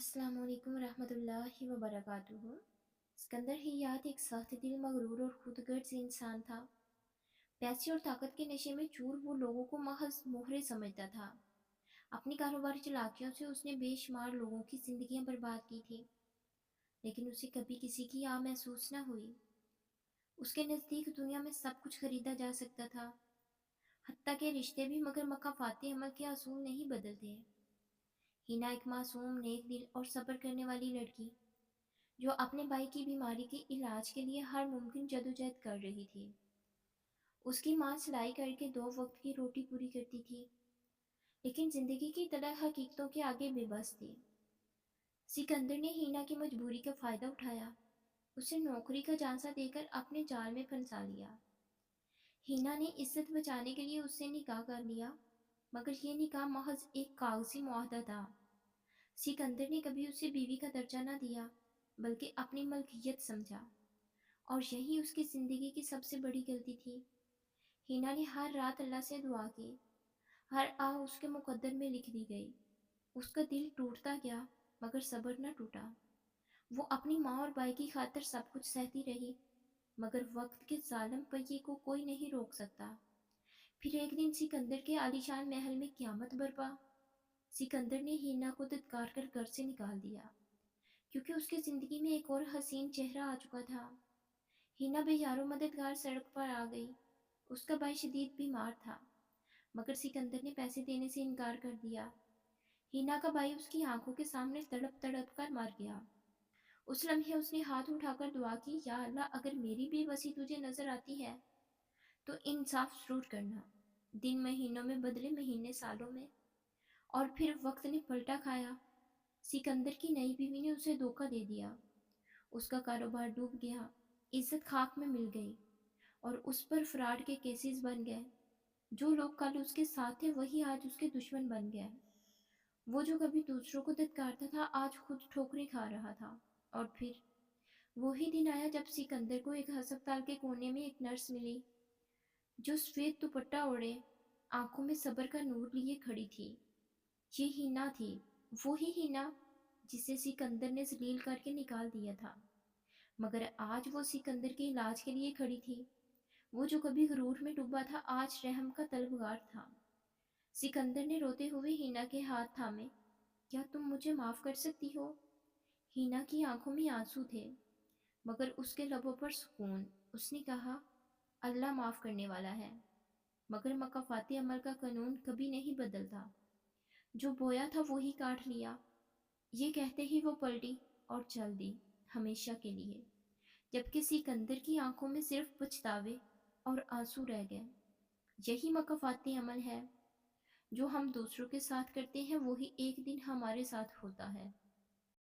अस्सलाम वालेकुम रहमतुल्लाहि व बरकातुहू। सिकंदर हियात एक सख्त दिल, मगरूर और खुदगर्ज इंसान था। पैसे और ताकत के नशे में चूर वो लोगों को महज मोहरे समझता था। अपनी कारोबारी चालाकियों से उसने बेशुमार लोगों की जिंदगियां बर्बाद की थी, लेकिन उसे कभी किसी की आ महसूस न हुई। उसके नज़दीक दुनिया में सब कुछ खरीदा जा सकता था, हत्ता के रिश्ते भी, मगर मकाफाती अमल के असूल नहीं बदलते। हिना एक मासूम, नेक दिल और सब्र करने वाली लड़की, जो अपने भाई की बीमारी के इलाज के लिए हर मुमकिन जदोजहद कर रही थी। उसकी माँ सिलाई करके दो वक्त की रोटी पूरी करती थी, लेकिन जिंदगी की तरह हकीकतों के आगे बेबस थी। सिकंदर ने हीना की मजबूरी का फायदा उठाया, उसे नौकरी का झांसा देकर अपने जाल में फंसा लिया। हीना ने इज्जत बचाने के लिए उससे निकाह कर लिया, मगर यह निकाह महज एक कागजी मुआहदा था। सिकंदर ने कभी उसे बीवी का दर्जा न दिया, बल्कि अपनी मलकियत समझा, और यही उसकी ज़िंदगी की सबसे बड़ी गलती थी। हिना ने हर रात अल्लाह से दुआ की, हर आह उसके मुकद्दर में लिख दी गई। उसका दिल टूटता गया, मगर सब्र न टूटा। वो अपनी माँ और भाई की खातिर सब कुछ सहती रही, मगर वक्त के जालिम पहिए को कोई नहीं रोक सकता। फिर एक दिन सिकंदर के आलीशान महल में क़यामत बरपा। सिकंदर ने हिना को धिक्कार कर घर से निकाल दिया, क्योंकि उसकी ज़िंदगी में एक और हसीन चेहरा आ चुका था। हिना बेयारो मददगार सड़क पर आ गई। उसका भाई शदीद बीमार था, मगर सिकंदर ने पैसे देने से इनकार कर दिया। हिना का भाई उसकी आंखों के सामने तड़प तड़प कर मर गया। उस लम्हे उसने हाथ उठाकर दुआ की, या अल्लाह, अगर मेरी बेबसी तुझे नजर आती है तो इंसाफ जरूर करना। दिन महीनों में बदले, महीने सालों में, और फिर वक्त ने पलटा खाया। सिकंदर की नई बीवी ने उसे धोखा दे दिया। उसका कारोबार डूब गया, इज्जत खाक में मिल गई, और उस पर फ्रॉड के केसेस बन गए। जो लोग कल उसके साथ थे, वही आज उसके दुश्मन बन गए। वो जो कभी दूसरों को धिक्कारता था, आज खुद ठोकरें खा रहा था। और फिर वही दिन आया जब सिकंदर को एक अस्पताल के कोने में एक नर्स मिली, जो सफेद दुपट्टा ओढ़े, आंखों में सब्र का नूर लिए खड़ी थी। ये हीना थी, वही हीना जिसे सिकंदर ने जलील करके निकाल दिया था। मगर आज वो सिकंदर के इलाज के लिए खड़ी थी। वो जो कभी गुरूर में डूबा था, आज रहम का तलबगार था। सिकंदर ने रोते हुए हीना के हाथ थामे। क्या तुम मुझे माफ कर सकती हो? हीना की आंखों में आंसू थे, मगर उसके लबों पर सुकून। उसने कहा, अल्लाह माफ करने वाला है, मगर मकाफाती अमल का कानून कभी नहीं बदलता। जो बोया था वो ही काट लिया। ये कहते ही वो पलटी और चल दी, हमेशा के लिए, जबकि सिकंदर की आंखों में सिर्फ पछतावे और आंसू रह गए। यही मकाफाती अमल है, जो हम दूसरों के साथ करते हैं, वही एक दिन हमारे साथ होता है।